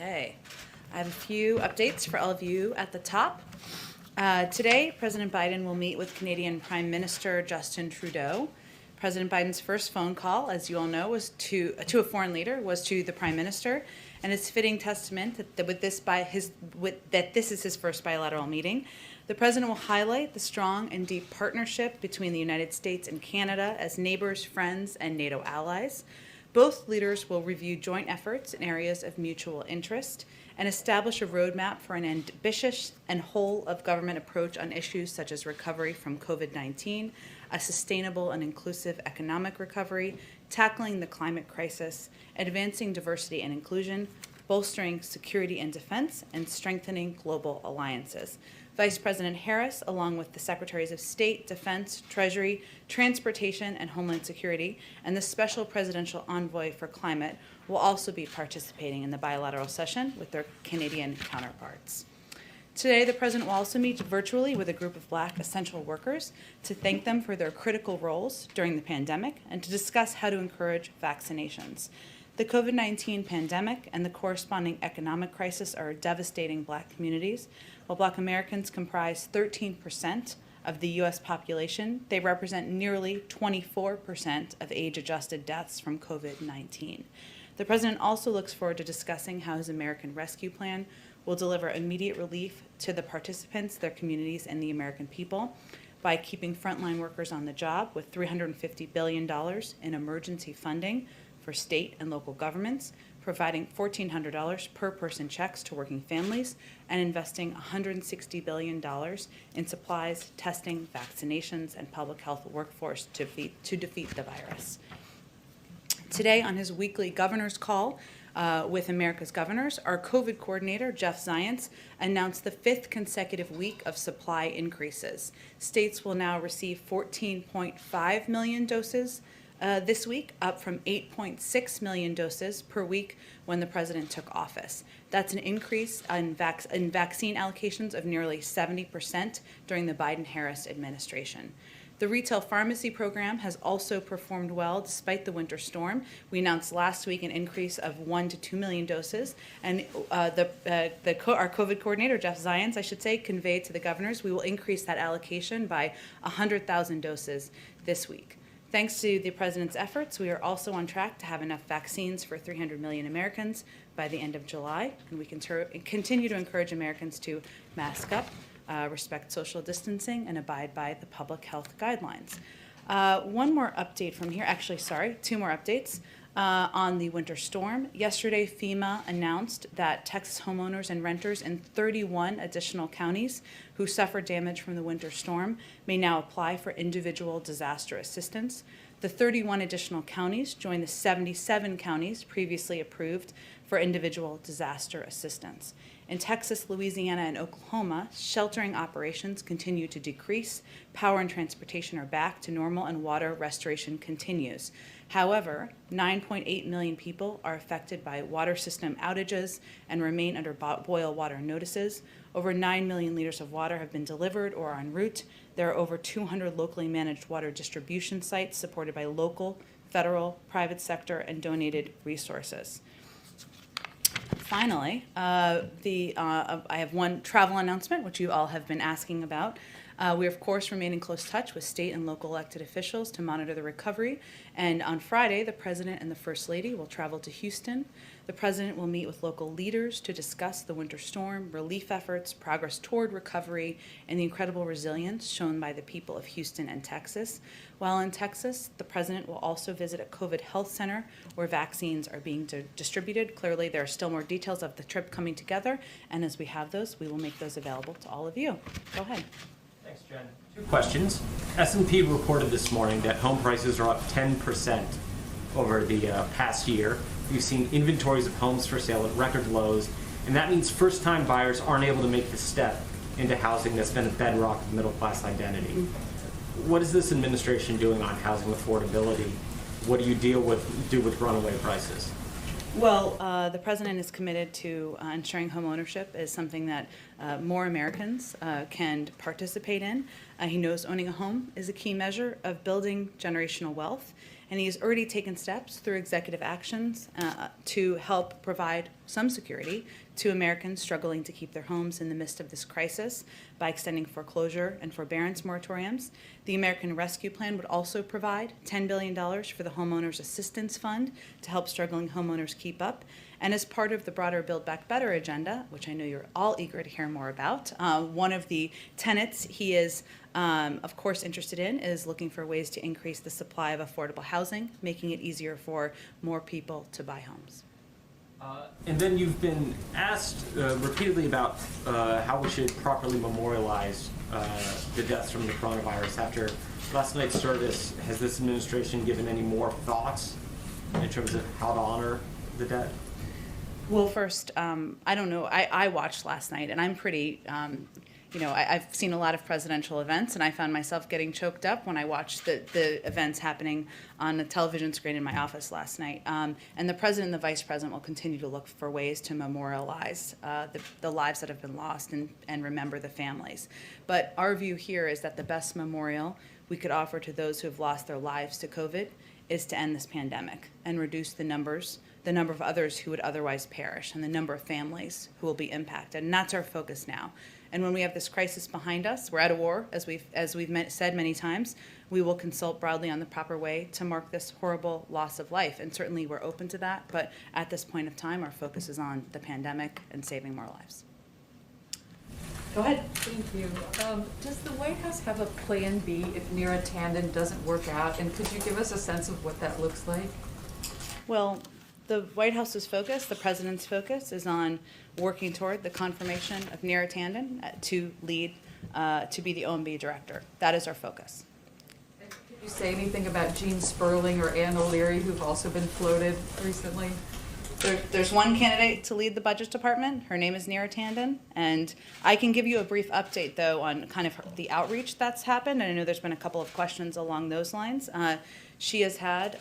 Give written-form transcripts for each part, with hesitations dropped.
Okay, I have a few updates for all of you at the top. Today, President Biden will meet with Canadian Prime Minister Justin Trudeau. President Biden's first phone call, as you all know, was to a foreign leader, was to the Prime Minister, and it's fitting testament that this is his first bilateral meeting. The President will highlight the strong and deep partnership between the United States and Canada as neighbors, friends, and NATO allies. Both leaders will review joint efforts in areas of mutual interest and establish a roadmap for an ambitious and whole-of-government approach on issues such as recovery from COVID-19, a sustainable and inclusive economic recovery, tackling the climate crisis, advancing diversity and inclusion, bolstering security and defense, and strengthening global alliances. Vice President Harris, along with the Secretaries of State, Defense, Treasury, Transportation, and Homeland Security, and the Special Presidential Envoy for Climate, will also be participating in the bilateral session with their Canadian counterparts. Today, the President will also meet virtually with a group of Black essential workers to thank them for their critical roles during the pandemic and to discuss how to encourage vaccinations. The COVID-19 pandemic and the corresponding economic crisis are devastating Black communities. While Black Americans comprise 13% of the U.S. population, they represent nearly 24% of age-adjusted deaths from COVID-19. The President also looks forward to discussing how his American Rescue Plan will deliver immediate relief to the participants, their communities, and the American people by keeping frontline workers on the job with $350 billion in emergency funding for state and local governments, providing $1,400 per person checks to working families, and investing $160 billion in supplies, testing, vaccinations, and public health workforce to defeat the virus. Today, on his weekly governor's call with America's governors, our COVID coordinator, Jeff Zients, announced the 5th consecutive week of supply increases. States will now receive 14.5 million doses this week, up from 8.6 million doses per week when the president took office. That's an increase in vaccine allocations of nearly 70% during the Biden-Harris administration. The retail pharmacy program has also performed well despite the winter storm. We announced last week an increase of 1 to 2 million doses, and our COVID coordinator, Jeff Zients, I should say, conveyed to the governors we will increase that allocation by 100,000 doses this week. Thanks to the President's efforts, we are also on track to have enough vaccines for 300 million Americans by the end of July, and we continue to encourage Americans to mask up, respect social distancing, and abide by the public health guidelines. One more update from here, two more updates on the winter storm. Yesterday, FEMA announced that Texas homeowners and renters in 31 additional counties who suffered damage from the winter storm may now apply for individual disaster assistance. The 31 additional counties join the 77 counties previously approved for individual disaster assistance. In Texas, Louisiana, and Oklahoma, sheltering operations continue to decrease, power and transportation are back to normal, and water restoration continues. However, 9.8 million people are affected by water system outages and remain under boil water notices. Over 9 million liters of water have been delivered or are en route. There are over 200 locally managed water distribution sites supported by local, federal, private sector, and donated resources. Finally, I have one travel announcement, which you all have been asking about. We, of course, remain in close touch with state and local elected officials to monitor the recovery. And on Friday, the President and the First Lady will travel to Houston. The President will meet with local leaders to discuss the winter storm, relief efforts, progress toward recovery, and the incredible resilience shown by the people of Houston and Texas. While in Texas, the President will also visit a COVID health center where vaccines are being distributed. Clearly, there are still more details of the trip coming together, and as we have those, we will make those available to all of you. Go ahead. Thanks, Jen. Two questions. S&P reported this morning that home prices are up 10% over the past year. We've seen inventories of homes for sale at record lows, and that means first-time buyers aren't able to make the step into housing that's been a bedrock of middle-class identity. What is this administration doing on housing affordability? What do you do with runaway prices? Well, the President is committed to ensuring home ownership is something that more Americans can participate in. He knows owning a home is a key measure of building generational wealth, and he's already taken steps through executive actions to help provide some security to Americans struggling to keep their homes in the midst of this crisis by extending foreclosure and forbearance moratoriums. The American Rescue Plan would also provide $10 billion for the Homeowners Assistance Fund to help struggling homeowners keep up. And as part of the broader Build Back Better agenda, which I know you're all eager to hear more about, one of the tenets he is, of course, interested in is looking for ways to increase the supply of affordable housing, making it easier for more people to buy homes. And then you've been asked repeatedly about how we should properly memorialize the deaths from the coronavirus. After last night's service, has this administration given any more thoughts in terms of how to honor the dead? Well, first, I don't know. I watched last night, and I'm pretty, I've seen a lot of presidential events, and I found myself getting choked up when I watched the events happening on the television screen in my office last night. And the president and the vice president will continue to look for ways to memorialize the lives that have been lost and remember the families. But our view here is that the best memorial we could offer to those who have lost their lives to COVID is to end this pandemic and reduce the number of others who would otherwise perish and the number of families who will be impacted. And that's our focus now. And when we have this crisis behind us, we're at a war, as we've said many times, we will consult broadly on the proper way to mark this horrible loss of life. And certainly we're open to that, but at this point of time, our focus is on the pandemic and saving more lives. Go ahead. Thank you. Does the White House have a plan B if Neera Tanden doesn't work out? And could you give us a sense of what that looks like? Well, the White House's focus, the president's focus, is on working toward the confirmation of Neera Tanden to lead, to be the OMB director. That is our focus. And could you say anything about Gene Sperling or Ann O'Leary, who've also been floated recently? There's one candidate to lead the budget department. Her name is Neera Tanden, and I can give you a brief update, though, on kind of the outreach that's happened. And I know there's been a couple of questions along those lines. She has had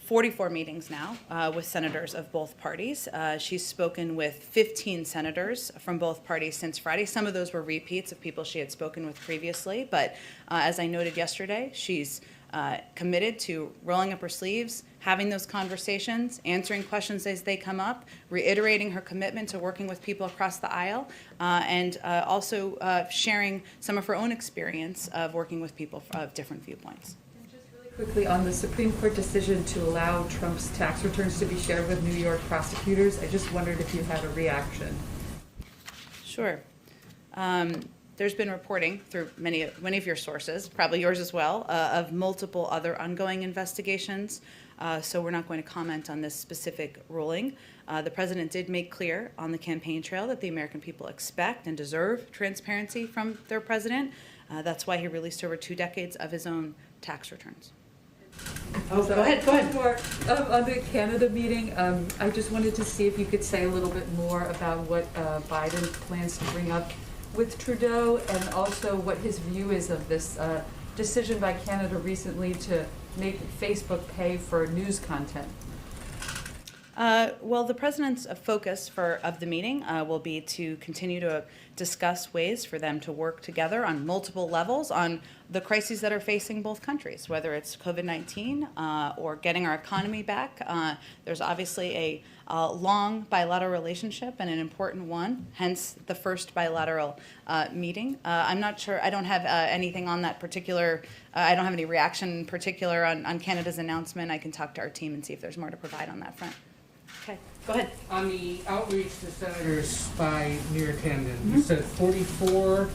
44 meetings now with senators of both parties. She's spoken with 15 senators from both parties since Friday. Some of those were repeats of people she had spoken with previously, but as I noted yesterday, she's committed to rolling up her sleeves, having those conversations, answering questions as they come up, reiterating her commitment to working with people across the aisle, and also sharing some of her own experience of working with people of different viewpoints. Quickly, on the Supreme Court decision to allow Trump's tax returns to be shared with New York prosecutors, I just wondered if you had a reaction. Sure. There's been reporting through many of your sources, probably yours as well, of multiple other ongoing investigations. So we're not going to comment on this specific ruling. The president did make clear on the campaign trail that the American people expect and deserve transparency from their president. That's why he released over 2 decades of his own tax returns. Oh, go ahead. On the Canada meeting, I just wanted to see if you could say a little bit more about what Biden plans to bring up with Trudeau, and also what his view is of this decision by Canada recently to make Facebook pay for news content. Well, the president's focus of the meeting will be to continue to discuss ways for them to work together on multiple levels on the crises that are facing both countries, whether it's COVID-19 or getting our economy back. There's obviously a long bilateral relationship and an important one, hence the first bilateral meeting. I'm not sure, I don't have anything on that particular, I don't have any reaction in particular on Canada's announcement. I can talk to our team and see if there's more to provide on that front. Okay, go ahead. On the outreach to senators by Neera Tanden, you said 44,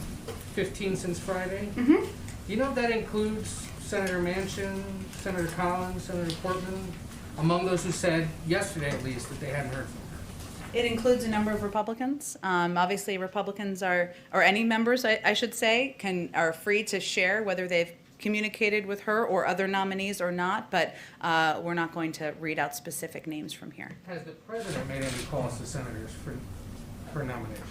15 since Friday? Mm-hmm. You know if that includes Senator Manchin, Senator Collins, Senator Portman, among those who said, yesterday at least, that they hadn't heard from her? It includes a number of Republicans. Obviously, Republicans or any members, I should say, are free to share whether they've communicated with her or other nominees or not, but we're not going to read out specific names from here. Has the president made any calls to senators for nomination?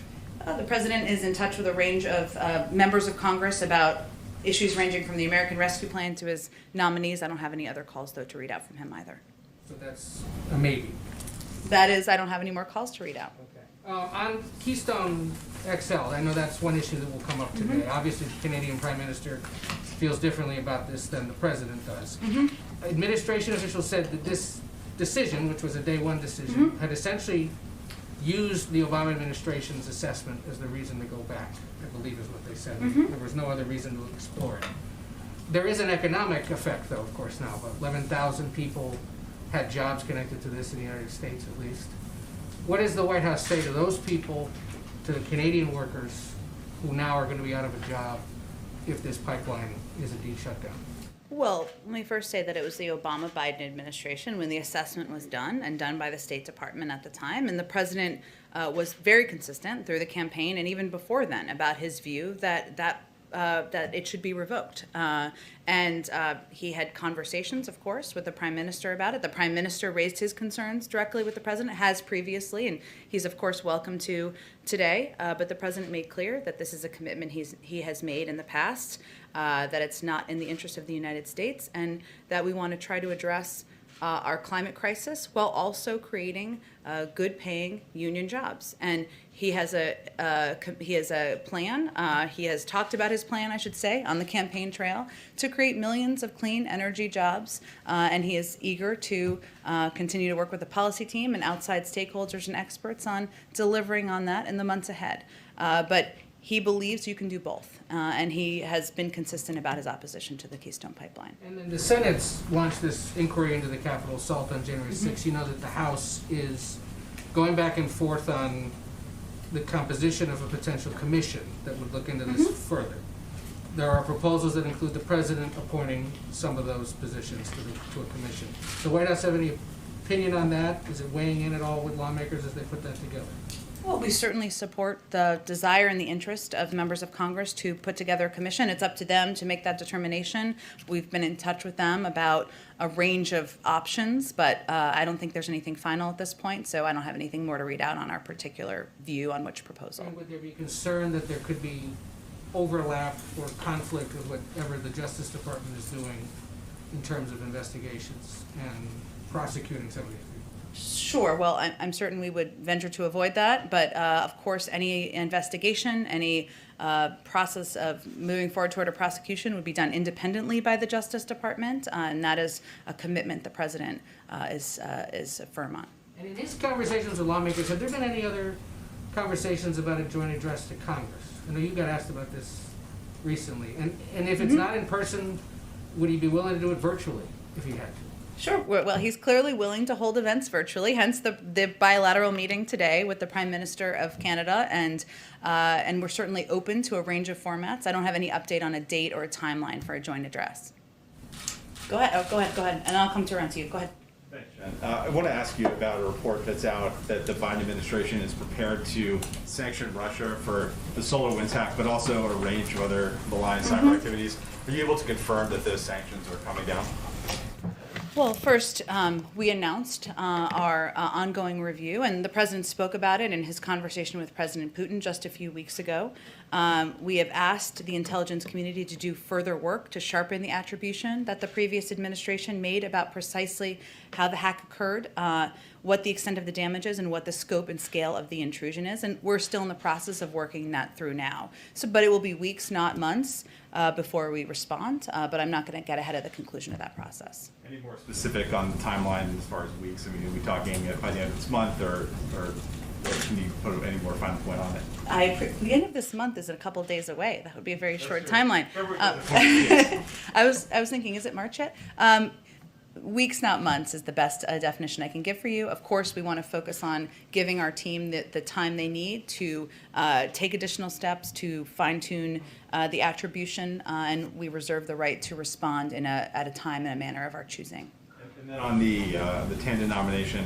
The president is in touch with a range of members of Congress about issues ranging from the American Rescue Plan to his nominees. I don't have any other calls, though, to read out from him either. So that's a maybe. That is, I don't have any more calls to read out. Okay. On Keystone XL, I know that's one issue that will come up today. Mm-hmm. Obviously, the Canadian Prime Minister feels differently about this than the President does. Mm-hmm. Administration officials said that this decision, which was a day one decision, had essentially used the Obama administration's assessment as the reason to go back, I believe is what they said. There was no other reason to explore it. There is an economic effect, though, of course, now. But 11,000 people had jobs connected to this in the United States, at least. What does the White House say to those people, to the Canadian workers who now are going to be out of a job if this pipeline is indeed shut down? Well, let me first say that it was the Obama-Biden administration when the assessment was done, and done by the State Department at the time. And the president was very consistent through the campaign and even before then about his view that it should be revoked. And he had conversations, of course, with the prime minister about it. The prime minister raised his concerns directly with the president, has previously, and he's, of course, welcome to today. But the president made clear that this is a commitment he has made in the past, that it's not in the interest of the United States, and that we want to try to address our climate crisis while also creating good-paying union jobs. And he has a plan. He has talked about his plan, I should say, on the campaign trail to create millions of clean energy jobs. And he is eager to continue to work with the policy team and outside stakeholders and experts on delivering on that in the months ahead. But he believes you can do both, and he has been consistent about his opposition to the Keystone Pipeline. And then the Senate's launched this inquiry into the Capitol assault on January 6th. You know that the House is going back and forth on the composition of a potential commission that would look into this further. There are proposals that include the president appointing some of those positions to a commission. Does the White House have any opinion on that? Is it weighing in at all with lawmakers as they put that together? Well, we certainly support the desire and the interest of members of Congress to put together a commission. It's up to them to make that determination. We've been in touch with them about a range of options, but I don't think there's anything final at this point, so I don't have anything more to read out on our particular view on which proposal. And would there be concern that there could be overlap or conflict with whatever the Justice Department is doing in terms of investigations and prosecuting some of these people? Sure. Well, I'm certain we would venture to avoid that, but of course, any investigation, any process of moving forward toward a prosecution would be done independently by the Justice Department, and that is a commitment the president is firm on. And in his conversations with lawmakers, have there been any other conversations about a joint address to Congress? I know you got asked about this recently, and if it's not in person, would he be willing to do it virtually if he had to? Sure. Well, he's clearly willing to hold events virtually, hence the bilateral meeting today with the Prime Minister of Canada, and we're certainly open to a range of formats. I don't have any update on a date or a timeline for a joint address. Go ahead, and I'll come around to you. Go ahead. Thanks, Jen. I want to ask you about a report that's out that the Biden administration is prepared to sanction Russia for the SolarWinds hack, but also a range of other malign cyber activities. Are you able to confirm that those sanctions are coming down? Well, first, we announced our ongoing review, and the president spoke about it in his conversation with President Putin just a few weeks ago. We have asked the intelligence community to do further work to sharpen the attribution that the previous administration made about precisely how the hack occurred, what the extent of the damage is, and what the scope and scale of the intrusion is. And we're still in the process of working that through now. But it will be weeks, not months, before we respond. But I'm not going to get ahead of the conclusion of that process. Any more specific on the timeline as far as weeks? I mean, are we talking by the end of this month, or can you put any more final point on it? The end of this month is a couple of days away. That would be a very short timeline. I was thinking, is it March yet? Weeks, not months, is the best definition I can give for you. Of course, we want to focus on giving our team the time they need to take additional steps to fine-tune the attribution, and we reserve the right to respond at a time and a manner of our choosing. And then on the Tandon nomination,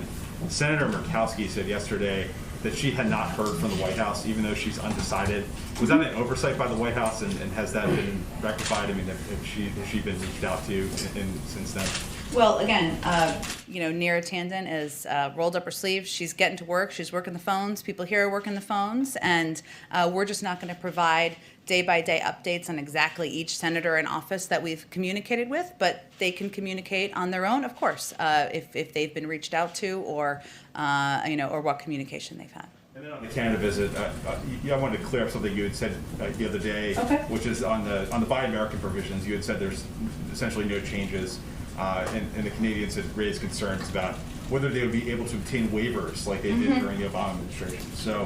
Senator Murkowski said yesterday that she had not heard from the White House, even though she's undecided. Was that an oversight by the White House, and has that been rectified? I mean, has she been reached out to since then? Well, again, Neera Tandon is rolled up her sleeves. She's getting to work. She's working the phones. People here are working the phones, and we're just not going to provide day-by-day updates on exactly each senator in office that we've communicated with, but they can communicate on their own, of course, if they've been reached out to, or what communication they've had. And then on the Canada visit, I wanted to clear up something you had said the other day, Okay. which is on the Buy American provisions. You had said there's essentially no changes. and the Canadians had raised concerns about whether they would be able to obtain waivers like they did during the Obama administration. So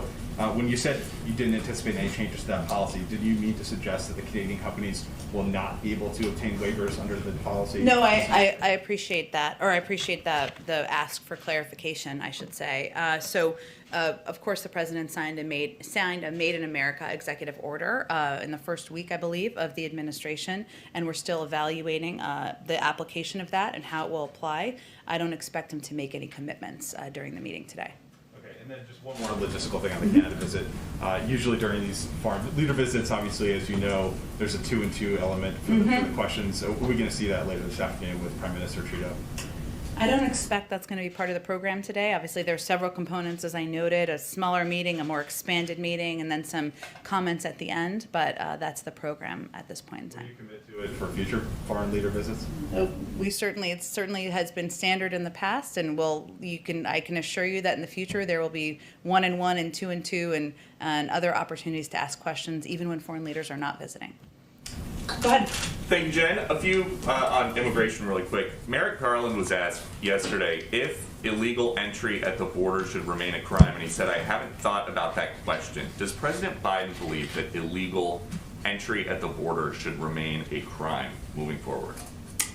when you said you didn't anticipate any changes to that policy, did you mean to suggest that the Canadian companies will not be able to obtain waivers under the policy? No, I appreciate that, or I appreciate the ask for clarification, I should say. Of course, the president signed a Made in America executive order in the first week, I believe, of the administration, and we're still evaluating the application of that and how it will apply. I don't expect him to make any commitments during the meeting today. Okay, and then just one more logistical thing on the Canada visit. Usually during these foreign leader visits, obviously, as you know, there's a 2 and 2 element for the questions. So are we going to see that later this afternoon with Prime Minister Trudeau? I don't expect that's going to be part of the program today. Obviously, there are several components, as I noted, a smaller meeting, a more expanded meeting, and then some comments at the end, but that's the program at this point in Will time. you commit to it for future foreign leader visits? It certainly has been standard in the past, and I can assure you that in the future there will be 1 and 1 and 2 and 2 and other opportunities to ask questions, even when foreign leaders are not visiting. Go ahead. Thank you, Jen. A few on immigration really quick. Merrick Garland was asked yesterday if illegal entry at the border should remain a crime, and he said, I haven't thought about that question. Does President Biden believe that illegal entry at the border should remain a crime moving forward?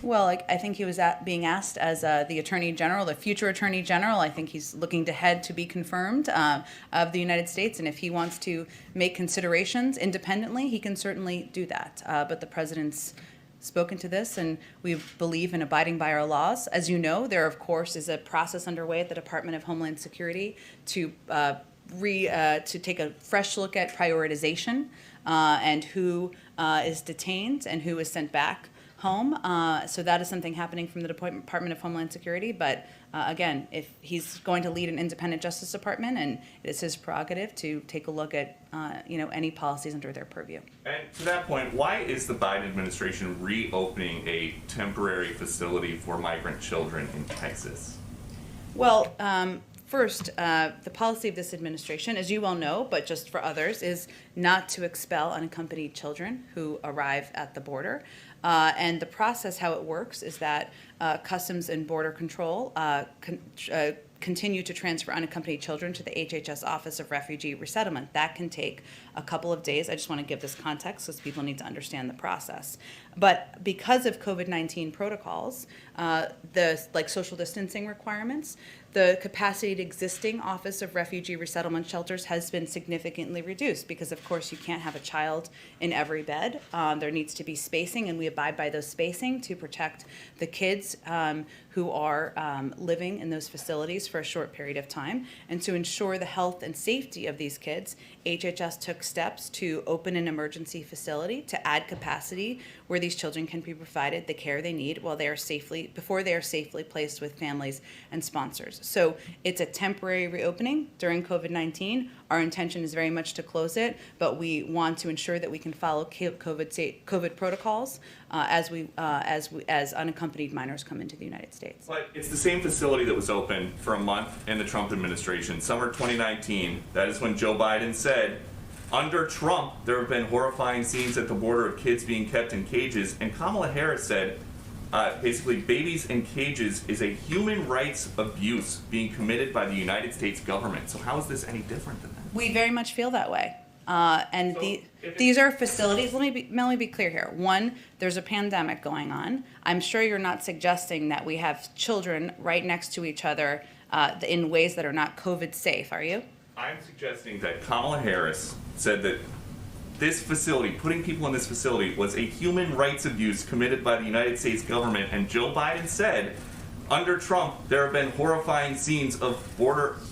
Well, I think he was being asked as the Attorney General, the future Attorney General. I think he's looking to head to be confirmed of the United States, and if he wants to make considerations independently, he can certainly do that. But the President's spoken to this, and we believe in abiding by our laws. As you know, there, of course, is a process underway at the Department of Homeland Security to take a fresh look at prioritization and who is detained and who is sent back home. So that is something happening from the Department of Homeland Security. But again, if he's going to lead an independent Justice Department, and it's his prerogative to take a look at any policies under their purview. And to that point, why is the Biden administration reopening a temporary facility for migrant children in Texas? Well, first, the policy of this administration, as you well know, but just for others, is not to expel unaccompanied children who arrive at the border. And the process, how it works, is that Customs and Border Control continue to transfer unaccompanied children to the HHS Office of Refugee Resettlement. That can take a couple of days. I just want to give this context because people need to understand the process. But because of COVID-19 protocols, the social distancing requirements, the capacity to existing Office of Refugee Resettlement shelters has been significantly reduced because, of course, you can't have a child in every bed. There needs to be spacing, and we abide by those spacing to protect the kids who are living in those facilities for a short period of time. And to ensure the health and safety of these kids, HHS took steps to open an emergency facility to add capacity where these children can be provided the care they need before they are safely placed with families and sponsors. So it's a temporary reopening during COVID-19. Our intention is very much to close it, but we want to ensure that we can follow COVID protocols as unaccompanied minors come into the United States. But it's the same facility that was open for a month in the Trump administration, summer 2019. That is when Joe Biden said, under Trump, there have been horrifying scenes at the border of kids being kept in cages, and Kamala Harris said, basically, babies in cages is a human rights abuse being committed by the United States government. So how is this any different than that? We very much feel that way. These are facilities. Let me be clear here. One, there's a pandemic going on. I'm sure you're not suggesting that we have children right next to each other in ways that are not COVID safe, are you? I'm suggesting that Kamala Harris said that this facility, putting people in this facility, was a human rights abuse committed by the United States government, and Joe Biden said, under Trump, there have been horrifying scenes of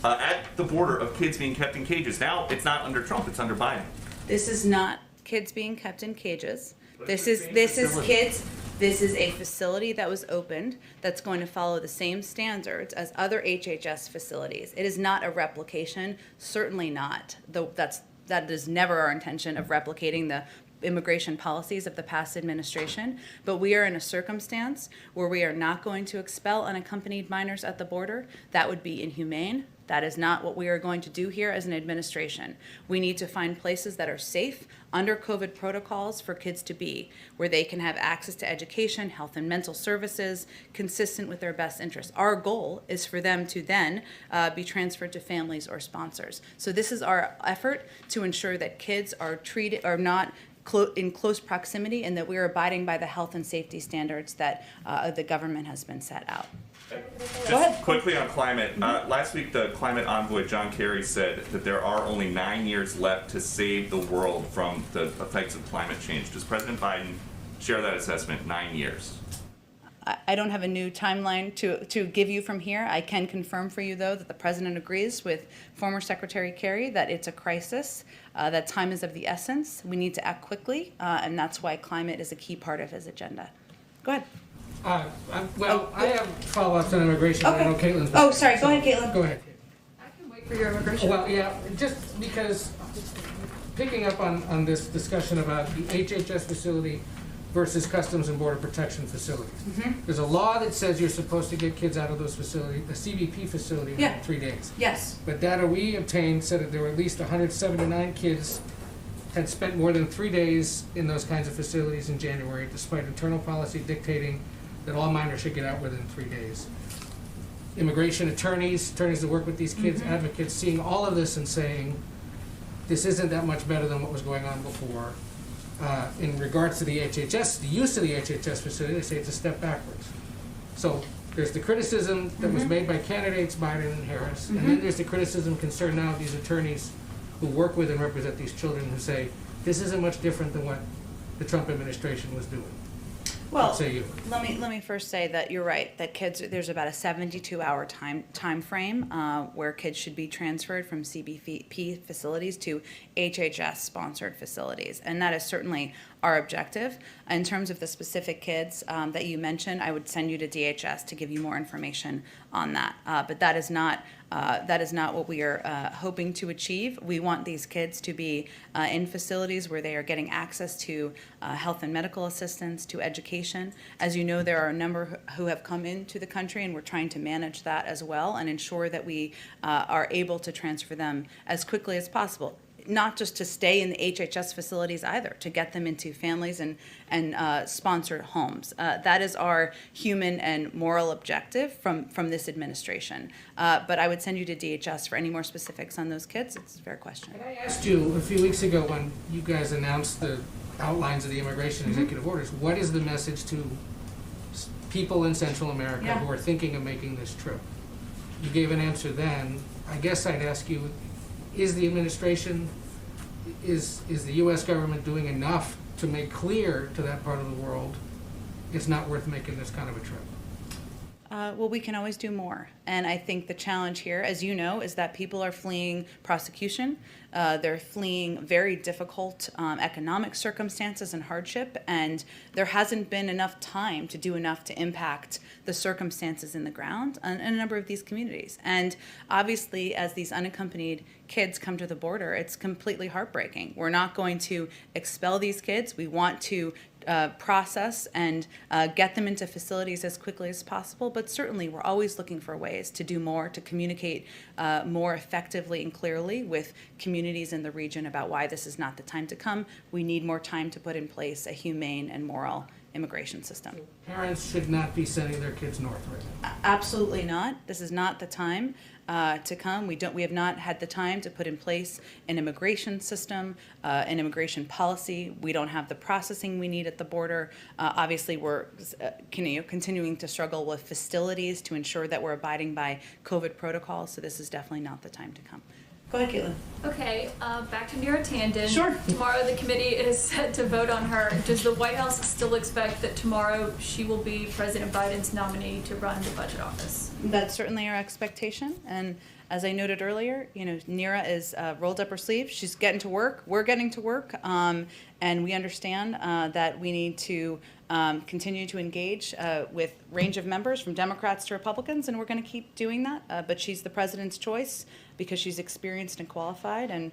at the border of kids being kept in cages. Now, it's not under Trump, it's under Biden. This is not kids being kept in cages. This is kids. This is a facility that was opened that's going to follow the same standards as other HHS facilities. It is not a replication, certainly not. That is never our intention of replicating the immigration policies of the past administration, but we are in a circumstance where we are not going to expel unaccompanied minors at the border. That would be inhumane. That is not what we are going to do here as an administration. We need to find places that are safe under COVID protocols for kids to be, where they can have access to education, health and mental services, consistent with their best interests. Our goal is for them to then be transferred to families or sponsors. So this is our effort to ensure that kids are not in close proximity and that we are abiding by the health and safety standards that the government has been set out. Just quickly on climate. Last week, the climate envoy, John Kerry, said that there are only 9 years left to save the world from the effects of climate change. Does President Biden share that assessment? 9 years. I don't have a new timeline to give you from here. I can confirm for you, though, that the president agrees with former Secretary Kerry that it's a crisis, that time is of the essence. We need to act quickly, and that's why climate is a key part of his agenda. Go ahead. I have follow-ups on immigration. I know Caitlin's. Oh, sorry. Go ahead, Caitlin. Go ahead. I can wait for your immigration. Well, yeah, just because picking up on this discussion about the HHS facility versus Customs and Border Protection facilities. There's a law that says you're supposed to get kids out of those facilities, the CBP facility, in 3 days. Yes. But data we obtained said that there were at least 179 kids had spent more than 3 days in those kinds of facilities in January, despite internal policy dictating that all minors should get out within 3 days. Immigration attorneys that work with these kids, advocates, seeing all of this and saying, this isn't that much better than what was going on before. In regards to the HHS, the use of the HHS facility, they say it's a step backwards. So there's the criticism that was made by candidates Biden and Harris, and then there's the criticism concerned now of these attorneys who work with and represent these children who say, this isn't much different than what the Trump administration was doing. Well, What say you? let me first say that you're right, that kids, there's about a 72-hour time frame where kids should be transferred from CBP facilities to HHS-sponsored facilities, and that is certainly our objective. In terms of the specific kids that you mentioned, I would send you to DHS to give you more information on that. But that is not what we are hoping to achieve. We want these kids to be in facilities where they are getting access to health and medical assistance, to education. As you know, there are a number who have come into the country, and we're trying to manage that as well and ensure that we are able to transfer them as quickly as possible. Not just to stay in the HHS facilities either, to get them into families and sponsored homes. That is our human and moral objective from this administration. But I would send you to DHS for any more specifics on those kids. It's a fair question. And I asked you a few weeks ago when you guys announced the outlines of the immigration executive orders, what is the message to people in Central America who are thinking of making this trip? You gave an answer then. I guess I'd ask you, is the administration, is the U.S. government doing enough to make clear to that part of the world it's not worth making this kind of a trip? Well, we can always do more. And I think the challenge here, as you know, is that people are fleeing prosecution. They're fleeing very difficult economic circumstances and hardship, and there hasn't been enough time to do enough to impact the circumstances in the ground in a number of these communities. And obviously, as these unaccompanied kids come to the border, it's completely heartbreaking. We're not going to expel these kids. We want to process and get them into facilities as quickly as possible, but certainly we're always looking for ways to do more, to communicate more effectively and clearly with communities in the region about why this is not the time to come. We need more time to put in place a humane and moral immigration system. Parents should not be sending their kids north right now. Absolutely not. This is not the time to come. We have not had the time to put in place an immigration system, an immigration policy. We don't have the processing we need at the border. Obviously, we're continuing to struggle with facilities to ensure that we're abiding by COVID protocols. So this is definitely not the time to come. Go ahead, Caitlin. Okay, back to Neera Tanden. Sure. Tomorrow the committee is set to vote on her. Does the White House still expect that tomorrow she will be President Biden's nominee to run the budget office? That's certainly our expectation. And as I noted earlier, Neera is rolled up her sleeves. She's getting to work. We're getting to work. And we understand that we need to continue to engage with range of members from Democrats to Republicans, and we're going to keep doing that. But she's the president's choice because she's experienced and qualified, and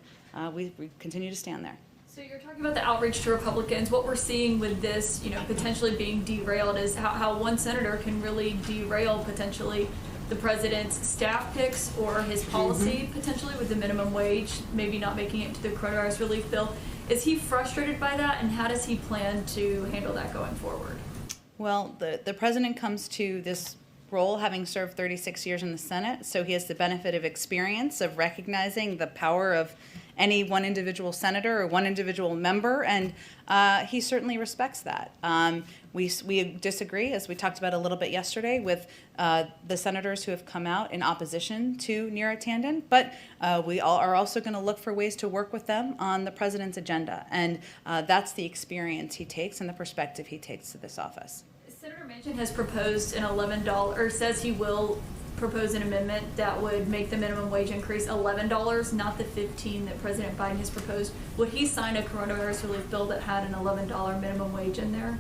we continue to stand there. So you're talking about the outreach to Republicans. What we're seeing with this, potentially being derailed is how one senator can really derail potentially the president's staff picks or his policy potentially with the minimum wage, maybe not making it to the coronavirus relief bill. Is he frustrated by that, and how does he plan to handle that going forward? Well, the president comes to this role having served 36 years in the Senate, so he has the benefit of experience of recognizing the power of any one individual senator or one individual member, and he certainly respects that. We disagree, as we talked about a little bit yesterday, with the senators who have come out in opposition to Neera Tanden, but we all are also going to look for ways to work with them on the president's agenda, and that's the experience he takes and the perspective he takes to this office. Senator Manchin has proposed an $11, or says he will propose an amendment that would make the minimum wage increase $11, not the $15 that President Biden has proposed. Would he sign a coronavirus relief bill that had an $11 minimum wage in there?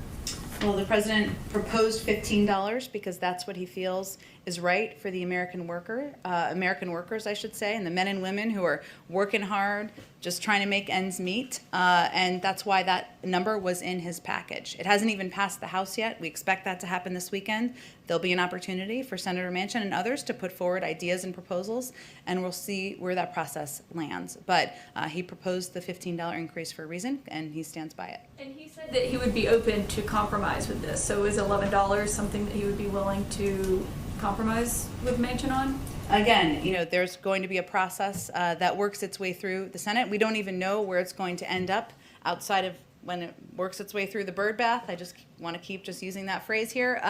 Well, the president proposed $15 because that's what he feels is right for the American workers, I should say, and the men and women who are working hard, just trying to make ends meet, and that's why that number was in his package. It hasn't even passed the House yet. We expect that to happen this weekend. There'll be an opportunity for Senator Manchin and others to put forward ideas and proposals, and we'll see where that process lands. But he proposed the $15 increase for a reason, and he stands by it. And he said that he would be open to compromise with this. So is $11 something that he would be willing to compromise with Manchin on? Again, there's going to be a process that works its way through the Senate. We don't even know where it's going to end up outside of when it works its way through the bird bath. I just want to keep just using that phrase here.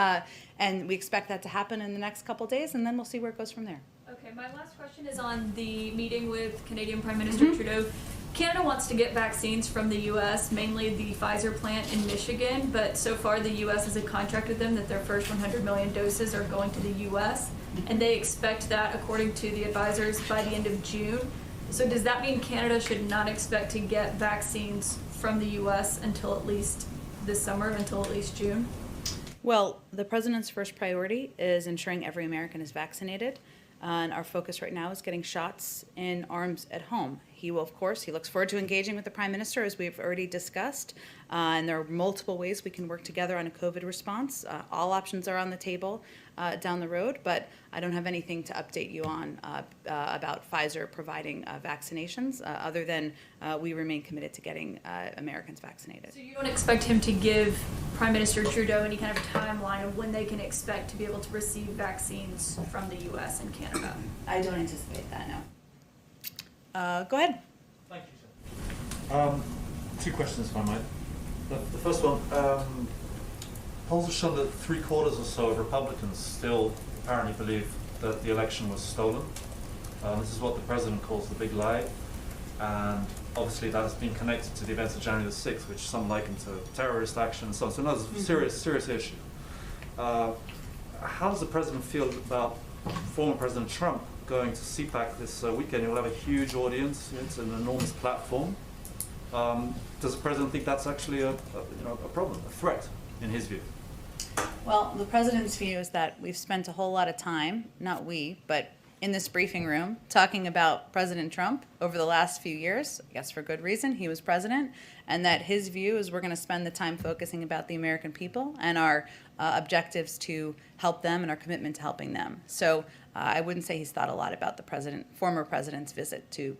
And we expect that to happen in the next couple days, and then we'll see where it goes from there. Okay, my last question is on the meeting with Canadian Prime Minister Trudeau. Canada wants to get vaccines from the U.S., mainly the Pfizer plant in Michigan, but so far the U.S. has a contract with them that their first 100 million doses are going to the U.S., and they expect that, according to the advisors, by the end of June. So does that mean Canada should not expect to get vaccines from the U.S. until at least this summer, until at least June? Well, the president's first priority is ensuring every American is vaccinated. And our focus right now is getting shots in arms at home. He will, of course, he looks forward to engaging with the Prime Minister, as we've already discussed. And there are multiple ways we can work together on a COVID response. All options are on the table down the road, but I don't have anything to update you on about Pfizer providing vaccinations, other than we remain committed to getting Americans vaccinated. So you don't expect him to give Prime Minister Trudeau any kind of timeline of when they can expect to be able to receive vaccines from the U.S. and Canada? I don't anticipate that, no. Go ahead. Thank you, sir. Two questions, if I might. The first one, polls have shown that 3/4 or so of Republicans still apparently believe that the election was stolen. This is what the president calls the big lie, and obviously that has been connected to the events of January the 6th, which some liken to terrorist action and so on. So another serious issue. How does the president feel about former President Trump going to CPAC this weekend? He'll have a huge audience. It's an enormous platform. Does the president think that's actually a problem, a threat, in his view? Well, the president's view is that we've spent a whole lot of time, not we, but in this briefing room, talking about President Trump over the last few years. I guess for good reason, he was president, and that his view is we're going to spend the time focusing about the American people and our objectives to help them and our commitment to helping them. So I wouldn't say he's thought a lot about the former president's visit to,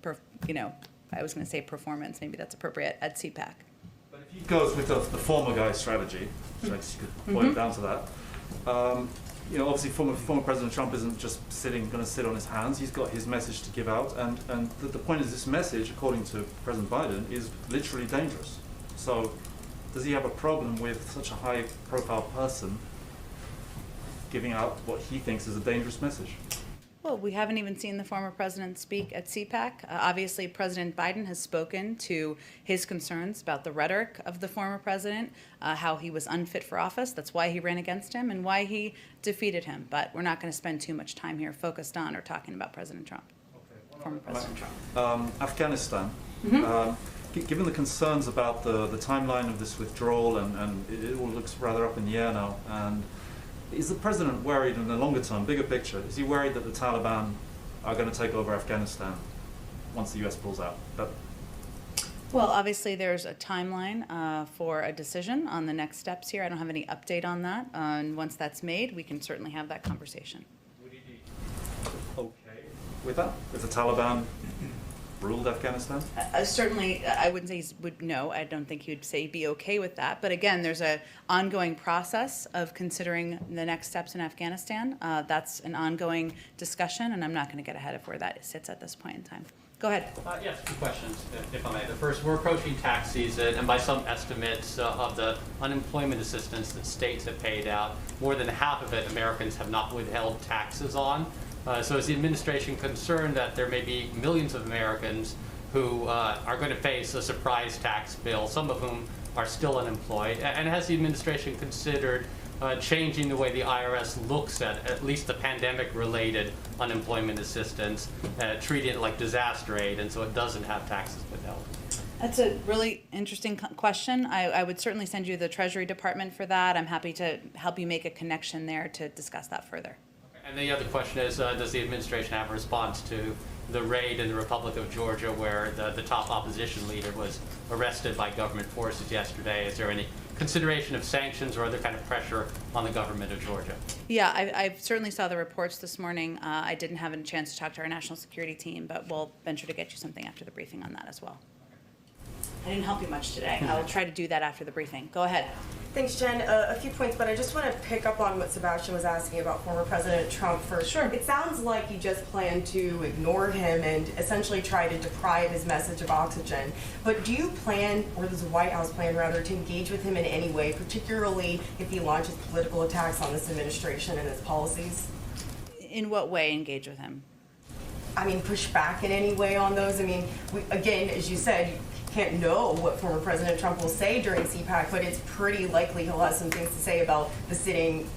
I was going to say performance, maybe that's appropriate, at CPAC. But if he goes with the former guy's strategy, which I guess you could boil it down to that, obviously former President Trump isn't just going to sit on his hands. He's got his message to give out, and the point is this message, according to President Biden, is literally dangerous. So does he have a problem with such a high-profile person giving out what he thinks is a dangerous message? Well, we haven't even seen the former president speak at CPAC. Obviously, President Biden has spoken to his concerns about the rhetoric of the former president, how he was unfit for office. That's why he ran against him and why he defeated him. But we're not going to spend too much time here focused on or talking about President Trump, former President Trump. Afghanistan. Given the concerns about the timeline of this withdrawal, and it all looks rather up in the air now, and is the president worried in the longer term, bigger picture? Is he worried that the Taliban are going to take over Afghanistan once the US pulls out? Well, obviously, there's a timeline for a decision on the next steps here. I don't have any update on that. And once that's made, we can certainly have that conversation. Would you be okay with that? If the Taliban ruled Afghanistan? Certainly, I wouldn't say he would, no, I don't think he would say he'd be okay with that. But again, there's an ongoing process of considering the next steps in Afghanistan. That's an ongoing discussion, and I'm not going to get ahead of where that sits at this point in time. Go ahead. Yes, two questions, if I may. The first, we're approaching tax season, and by some estimates of the unemployment assistance that states have paid out, more than half of it Americans have not withheld taxes on. So is the administration concerned that there may be millions of Americans who are going to face a surprise tax bill, some of whom are still unemployed? And has the administration considered changing the way the IRS looks at least the pandemic-related unemployment assistance, treating it like disaster aid, and so it doesn't have taxes withheld? That's a really interesting question. I would certainly send you the Treasury Department for that. I'm happy to help you make a connection there to discuss that further. And the other question is, does the administration have a response to the raid in the Republic of Georgia where the top opposition leader was arrested by government forces yesterday? Is there any consideration of sanctions or other kind of pressure on the government of Georgia? Yeah, I certainly saw the reports this morning. I didn't have a chance to talk to our national security team, but we'll venture to get you something after the briefing on that as well. I didn't help you much today. I'll try to do that after the briefing. Go ahead. Thanks, Jen. A few points, but I just want to pick up on what Sebastian was asking about former President Trump first. Sure. It sounds like you just plan to ignore him and essentially try to deprive his message of oxygen. But do you plan, or does the White House plan rather, to engage with him in any way, particularly if he launches political attacks on this administration and its policies? In what way engage with him? I mean, push back in any way on those? I mean, again, as you said, you can't know what former President Trump will say during CPAC, but it's pretty likely he'll have some things to say about the sitting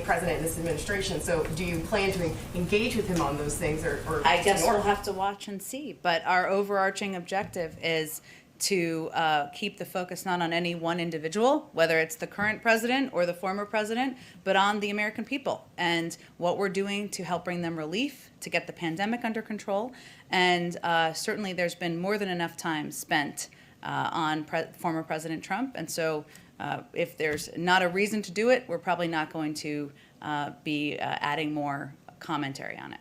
president in this administration. So do you plan to engage with him on those things, or I guess we'll have to watch and see. But our overarching objective is to keep the focus not on any one individual, whether it's the current president or the former president, but on the American people and what we're doing to help bring them relief, to get the pandemic under control. And certainly there's been more than enough time spent on former President Trump. And so if there's not a reason to do it, we're probably not going to be adding more commentary on it.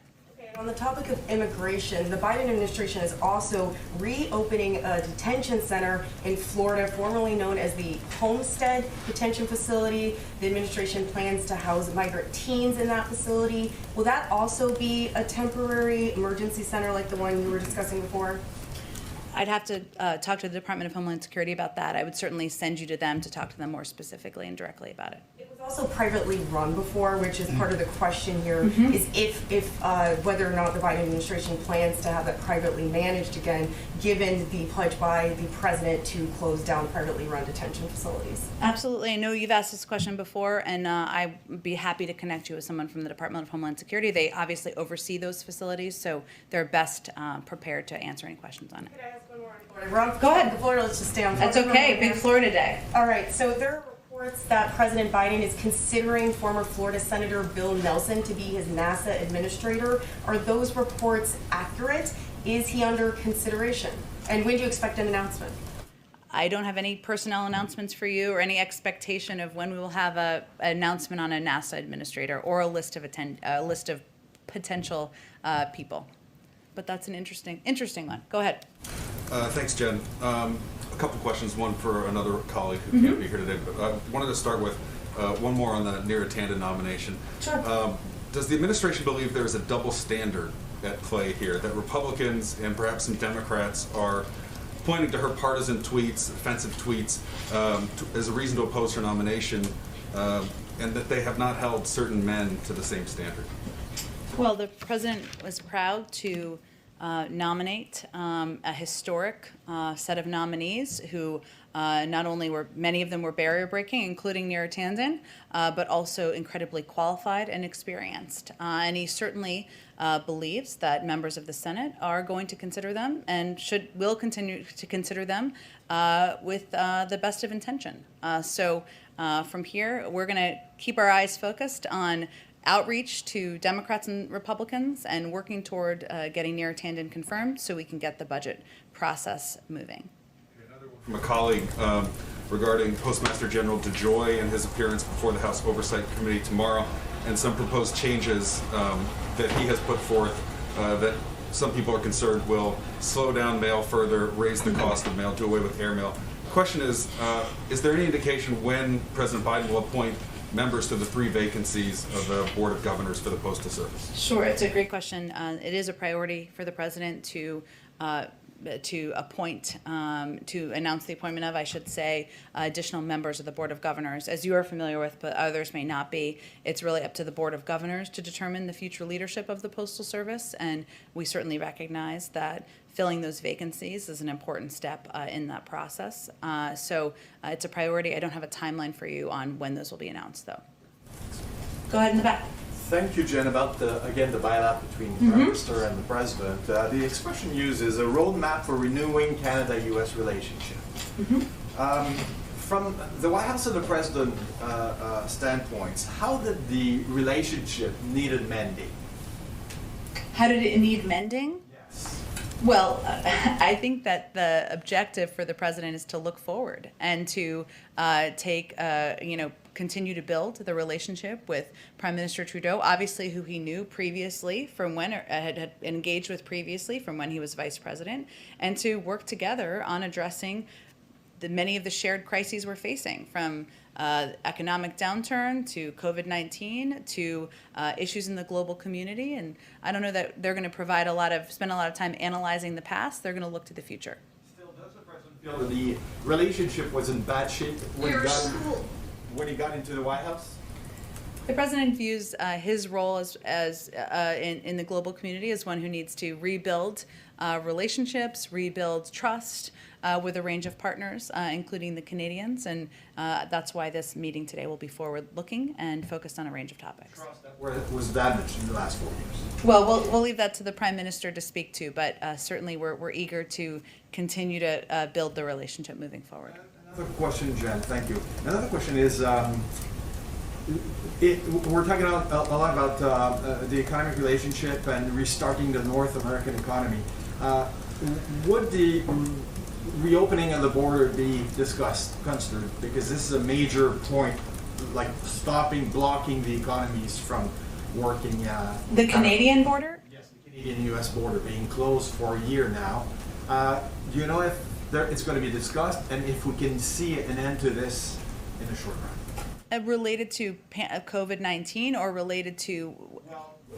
On the topic of immigration, the Biden administration is also reopening a detention center in Florida, formerly known as the Homestead Detention Facility. The administration plans to house migrant teens in that facility. Will that also be a temporary emergency center like the one you were discussing before? I'd have to talk to the Department of Homeland Security about that. I would certainly send you to them to talk to them more specifically and directly about it. It was also privately run before, which is part of the question here, is if whether or not the Biden administration plans to have that privately managed again, given the pledge by the president to close down privately run detention facilities. Absolutely. I know you've asked this question before, and I'd be happy to connect you with someone from the Department of Homeland Security. They obviously oversee those facilities, so they're best prepared to answer any questions on it. Could I ask one more on Florida? Go ahead. Florida, let's just stay on Florida. That's okay. Big Florida Day. All right. So there are reports that President Biden is considering former Florida Senator Bill Nelson to be his NASA administrator. Are those reports accurate? Is he under consideration? And when do you expect an announcement? I don't have any personnel announcements for you or any expectation of when we will have an announcement on a NASA administrator or a list of potential people. But that's an interesting one. Go ahead. Thanks, Jen. A couple questions, one for another colleague who can't be here today. But I wanted to start with one more on the Neera nomination. Sure. Does the administration believe there is a double standard at play here, that Republicans and perhaps some Democrats are pointing to her partisan tweets, offensive tweets, as a reason to oppose her nomination, and that they have not held certain men to the same standard? Well, the president was proud to nominate a historic set of nominees who not only were, many of them were barrier breaking, including Neera, but also incredibly qualified and experienced. And he certainly believes that members of the Senate are going to consider them and will continue to consider them with the best of intention. So from here, we're going to keep our eyes focused on outreach to Democrats and Republicans and working toward getting Neera confirmed so we can get the budget process moving. from a colleague regarding Postmaster General DeJoy and his appearance before the House Oversight Committee tomorrow, and some proposed changes that he has put forth that some people are concerned will slow down mail further, raise the cost of mail, do away with airmail. The question is there any indication when President Biden will appoint members to the 3 vacancies of the Board of Governors for the Postal Service? Sure, it's a great question. It is a priority for the president to appoint, to announce the appointment of, I should say, additional members of the Board of Governors. As you are familiar with, but others may not be, it's really up to the Board of Governors to determine the future leadership of the Postal Service, and we certainly recognize that filling those vacancies is an important step in that process. So it's a priority. I don't have a timeline for you on when those will be announced, though. Go ahead in the back. Thank you, Jen. About the bilat between the Prime Minister and the President. The expression used is a roadmap for renewing Canada-U.S. relationship. From the White House and the President standpoints, how did the relationship needed mending? How did it need mending? Yes. Well, I think that the objective for the president is to look forward and to continue to build the relationship with Prime Minister Trudeau, obviously who he knew previously from when, or had engaged with previously from when he was vice president, and to work together on addressing many of the shared crises we're facing, from economic downturn to COVID-19 to issues in the global community. And I don't know that they're going to spend a lot of time analyzing the past. They're going to look to the future. Still, does the President feel that the relationship was in bad shape when he got into the White House? The president views his role as in the global community as one who needs to rebuild relationships, rebuild trust with a range of partners, including the Canadians, and that's why this meeting today will be forward-looking and focused on a range of topics. Trust that was damaged in the last 4 years. Well, we'll leave that to the Prime Minister to speak to, but certainly we're eager to continue to build the relationship moving forward. Another question, Jen. Thank you. Another question is, we're talking a lot about the economic relationship and restarting the North American economy. Would the reopening of the border be considered? Because this is a major point, like blocking the economies from working. The Canadian border? Yes, the Canadian-U.S. border being closed for a year now. Do you know if it's going to be discussed, and if we can see an end to this in the short run? Related to COVID-19 or related to?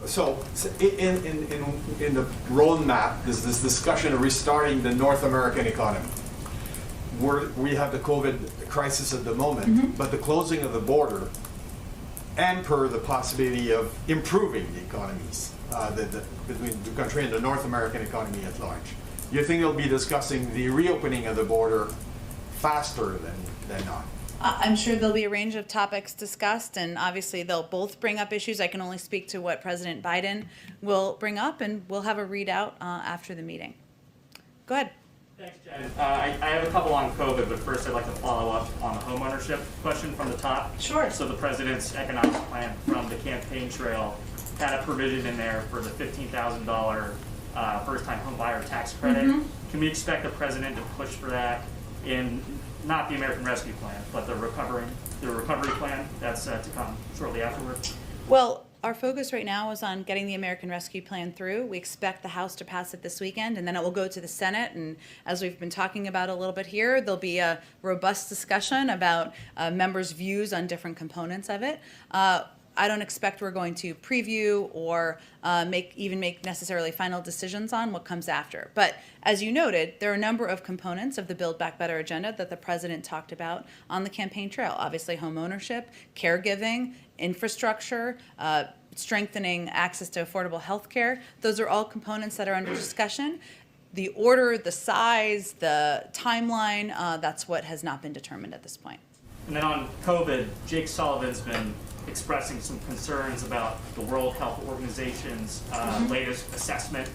So in the roadmap, there's this discussion of restarting the North American economy. We have the COVID crisis at the moment, but the closing of the border and the possibility of improving the economies between the country and the North American economy at large. You think they'll be discussing the reopening of the border faster than not? I'm sure there'll be a range of topics discussed, and obviously they'll both bring up issues. I can only speak to what President Biden will bring up, and we'll have a readout after the meeting. Go ahead. Thanks, Jen. I have a couple on COVID, but first I'd like to follow up on the homeownership question from the top. Sure. So the president's economic plan from the campaign trail had a provision in there for the $15,000 first-time homebuyer tax credit. Can we expect the president to push for that in not the American Rescue Plan, but the recovery plan that's to come shortly afterwards? Well, our focus right now is on getting the American Rescue Plan through. We expect the House to pass it this weekend, and then it will go to the Senate. And as we've been talking about a little bit here, there'll be a robust discussion about members' views on different components of it. I don't expect we're going to preview or make necessarily final decisions on what comes after. But as you noted, there are a number of components of the Build Back Better agenda that the president talked about on the campaign trail. Obviously, home ownership, caregiving, infrastructure, strengthening access to affordable health care. Those are all components that are under discussion. The order, the size, the timeline, that's what has not been determined at this point. And then on COVID, Jake Sullivan's been expressing some concerns about the World Health Organization's latest assessment,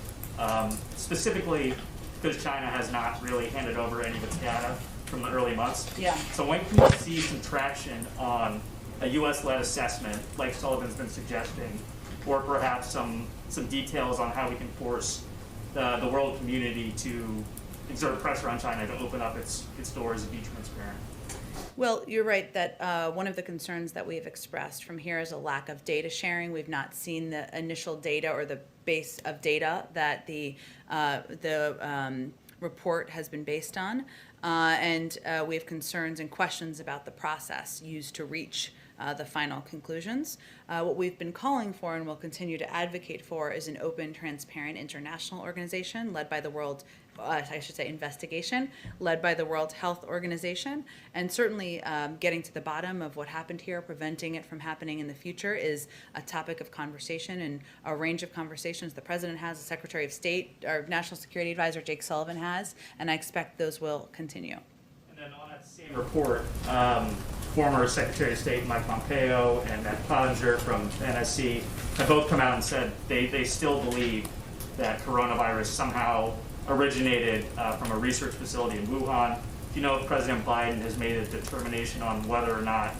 specifically because China has not really handed over any of its data from the early months. Yeah. So when can we see some traction on a U.S.-led assessment, like Sullivan's been suggesting, or perhaps some details on how we can force the world community to exert pressure on China to open up its doors and be transparent. Well, you're right that one of the concerns that we've expressed from here is a lack of data sharing. We've not seen the initial data or the base of data that the report has been based on, and we have concerns and questions about the process used to reach the final conclusions. What we've been calling for and will continue to advocate for is an open, transparent international organization led by the World, investigation led by the World Health Organization. And certainly getting to the bottom of what happened here, preventing it from happening in the future is a topic of conversation and a range of conversations the President has, the Secretary of State, our National Security Advisor Jake Sullivan has, and I expect those will continue. And then on that same report, former Secretary of State Mike Pompeo and Matt Pottinger from NSC have both come out and said they still believe that coronavirus somehow originated from a research facility in Wuhan. Do you know if President Biden has made a determination on whether or not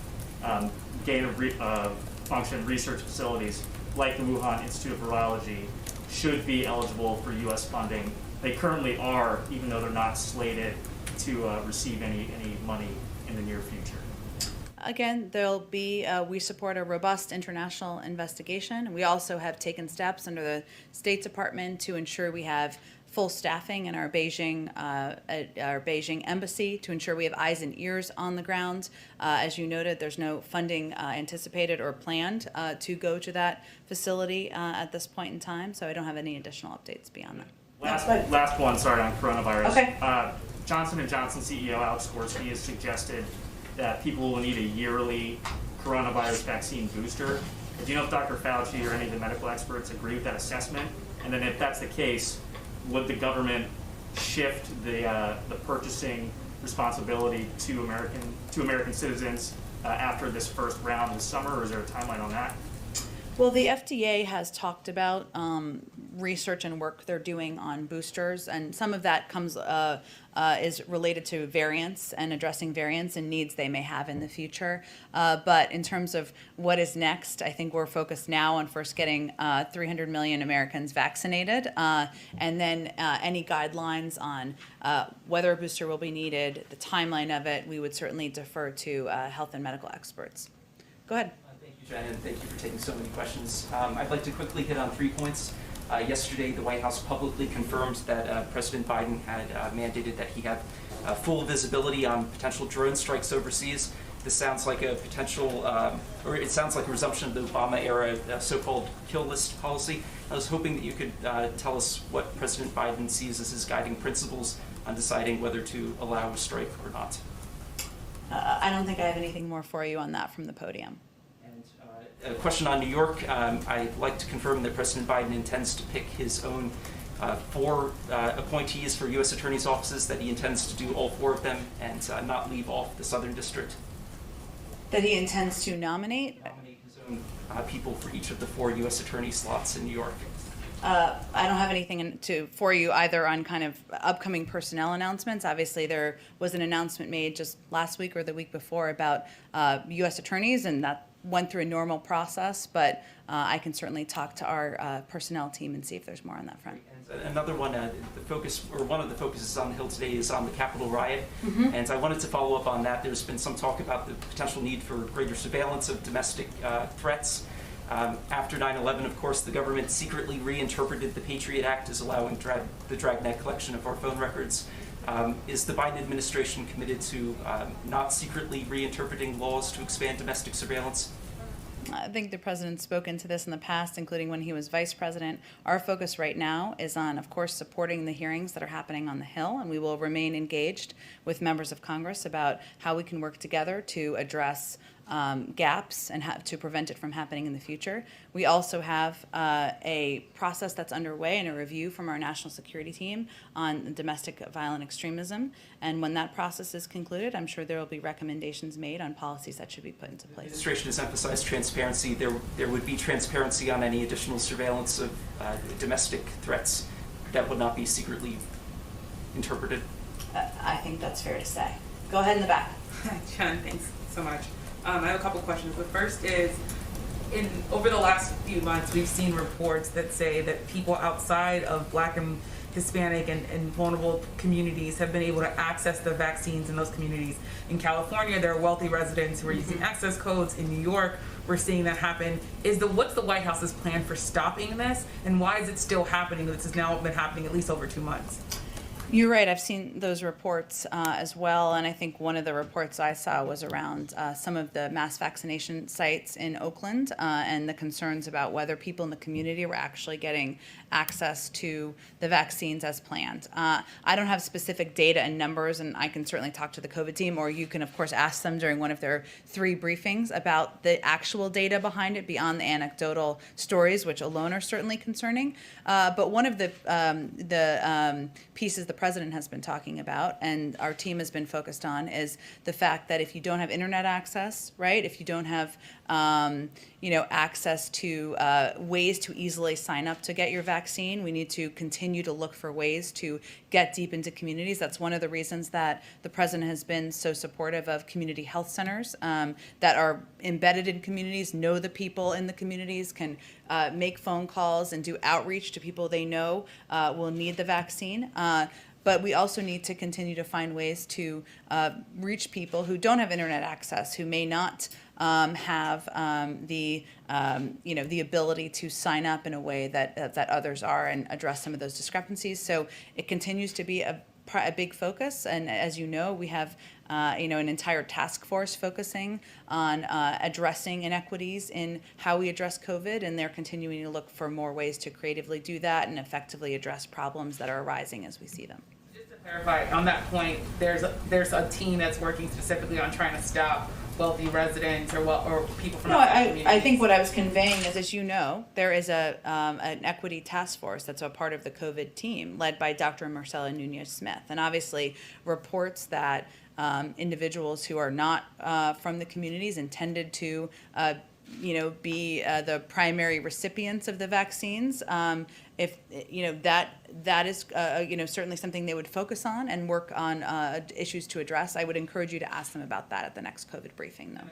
gain-of-function research facilities like the Wuhan Institute of Virology should be eligible for U.S. funding? They currently are, even though they're not slated to receive any money in the near future. Again, there'll be, we support a robust international investigation. We also have taken steps under the State Department to ensure we have full staffing in our Beijing embassy to ensure we have eyes and ears on the ground. As you noted, there's no funding anticipated or planned to go to that facility at this point in time, so I don't have any additional updates beyond that. Last one, sorry, on coronavirus. Okay. Johnson & Johnson CEO Alex Gorsky has suggested that people will need a yearly coronavirus vaccine booster. Do you know if Dr. Fauci or any of the medical experts agree with that assessment? And then if that's the case, would the government shift the purchasing responsibility to American citizens after this first round this summer, or is there a timeline on that? Well, the FDA has talked about research and work they're doing on boosters, and some of that comes is related to variants and addressing variants and needs they may have in the future. But in terms of what is next, I think we're focused now on first getting 300 million Americans vaccinated, and then any guidelines on whether a booster will be needed, the timeline of it, we would certainly defer to health and medical experts. Go ahead. Thank you, Jen, and thank you for taking so many questions. I'd like to quickly hit on 3 points. Yesterday, the White House publicly confirmed that President Biden had mandated that he have full visibility on potential drone strikes overseas. This sounds like a potential, or it sounds like a resumption of the Obama-era so-called kill list policy. I was hoping that you could tell us what President Biden sees as his guiding principles on deciding whether to allow a strike or not. I don't think I have anything more for you on that from the podium. A question on New York. I'd like to confirm that President Biden intends to pick his own 4 appointees for U.S. attorneys' offices, that he intends to do all 4 of them and not leave off the Southern District. That he intends to nominate? Nominate his own people for each of the 4 U.S. attorney slots in New York. I don't have anything for you either on kind of upcoming personnel announcements. Obviously, there was an announcement made just last week or the week before about U.S. attorneys, and that went through a normal process, but I can certainly talk to our personnel team and see if there's more on that front. And another one, the focus, or one of the focuses on the Hill today is on the Capitol riot, and I wanted to follow up on that. There's been some talk about the potential need for greater surveillance of domestic threats. After 9/11, of course, the government secretly reinterpreted the Patriot Act as allowing the dragnet collection of our phone records. Is the Biden administration committed to not secretly reinterpreting laws to expand domestic surveillance? I think the president's spoken to this in the past, including when he was vice president. Our focus right now is on, of course, supporting the hearings that are happening on the Hill, and we will remain engaged with members of Congress about how we can work together to address gaps and to prevent it from happening in the future. We also have a process that's underway and a review from our national security team on domestic violent extremism. And when that process is concluded, I'm sure there will be recommendations made on policies that should be put into place. The administration has emphasized transparency. There would be transparency on any additional surveillance of domestic threats that would not be secretly interpreted. I think that's fair to say. Go ahead in the back. Hi, Jen. Thanks so much. I have a couple questions. The first is, over the last few months, we've seen reports that say that people outside of Black and Hispanic and vulnerable communities have been able to access the vaccines in those communities. In California, there are wealthy residents who are using access codes. In New York, we're seeing that happen. What's the White House's plan for stopping this, and why is it still happening? This has now been happening at least over 2 months. You're right. I've seen those reports as well, and I think one of the reports I saw was around some of the mass vaccination sites in Oakland and the concerns about whether people in the community were actually getting access to the vaccines as planned. I don't have specific data and numbers, and I can certainly talk to the COVID team, or you can, of course, ask them during one of their 3 briefings about the actual data behind it beyond the anecdotal stories, which alone are certainly concerning. But one of the pieces the president has been talking about, and our team has been focused on, is the fact that if you don't have internet access, right, if you don't have access to ways to easily sign up to get your vaccine, we need to continue to look for ways to get deep into communities. That's one of the reasons that the president has been so supportive of community health centers that are embedded in communities, know the people in the communities, can make phone calls and do outreach to people they know will need the vaccine. But we also need to continue to find ways to reach people who don't have internet access, who may not have the ability to sign up in a way that others are, and address some of those discrepancies. So it continues to be a big focus, and as you know, we have an entire task force focusing on addressing inequities in how we address COVID, and they're continuing to look for more ways to creatively do that and effectively address problems that are arising as we see them. Just to clarify, on that point, there's a team that's working specifically on trying to stop wealthy residents or people from outside communities. I think what I was conveying is, as you know, there is an equity task force that's a part of the COVID team led by Dr. Marcela Nunez-Smith, and obviously reports that individuals who are not from the communities intended to be the primary recipients of the vaccines. If that is certainly something they would focus on and work on issues to address, I would encourage you to ask them about that at the next COVID briefing, though.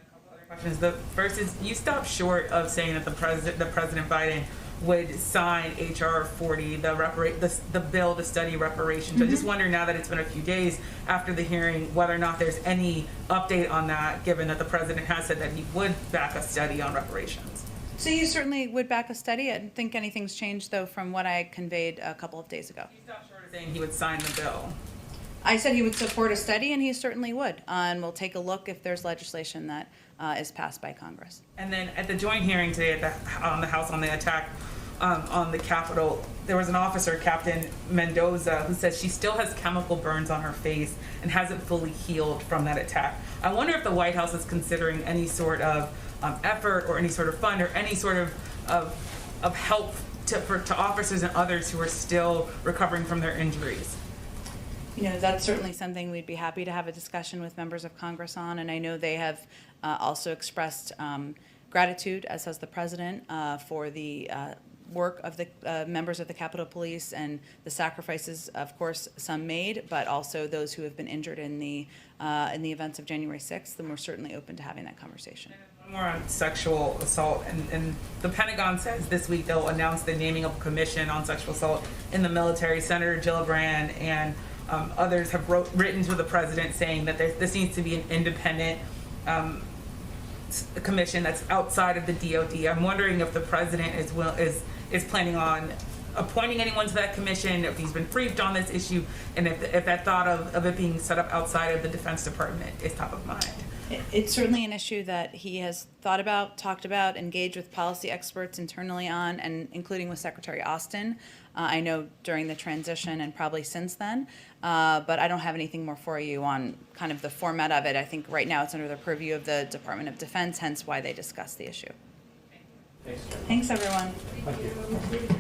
Questions. The first is, you stopped short of saying that President Biden would sign H.R. 40, the bill to study reparations. I just wonder, now that it's been a few days after the hearing, whether or not there's any update on that, given that the president has said that he would back a study on reparations. So you certainly would back a study. I don't think anything's changed, though, from what I conveyed a couple of days ago. You stopped short of saying he would sign the bill. I said he would support a study, and he certainly would. And we'll take a look if there's legislation that is passed by Congress. And then at the joint hearing today on the House on the attack on the Capitol, there was an officer, Captain Mendoza, who said she still has chemical burns on her face and hasn't fully healed from that attack. I wonder if the White House is considering any sort of effort or any sort of fund or any sort of help to officers and others who are still recovering from their injuries. That's certainly something we'd be happy to have a discussion with members of Congress on, and I know they have also expressed gratitude, as has the president, for the work of the members of the Capitol Police and the sacrifices, of course, some made, but also those who have been injured in the events of January 6th, and we're certainly open to having that conversation. More on sexual assault, and the Pentagon says this week they'll announce the naming of a commission on sexual assault in the military. Senator Gillibrand and others have written to the president saying that this needs to be an independent commission that's outside of the DOD. I'm wondering if the president is planning on appointing anyone to that commission, if he's been briefed on this issue, and if that thought of it being set up outside of the Defense Department is top of mind. It's certainly an issue that he has thought about, talked about, engaged with policy experts internally on, and including with Secretary Austin. I know during the transition and probably since then, but I don't have anything more for you on kind of the format of it. I think right now it's under the purview of the Department of Defense, hence why they discussed the issue. Thanks, everyone. Thank you.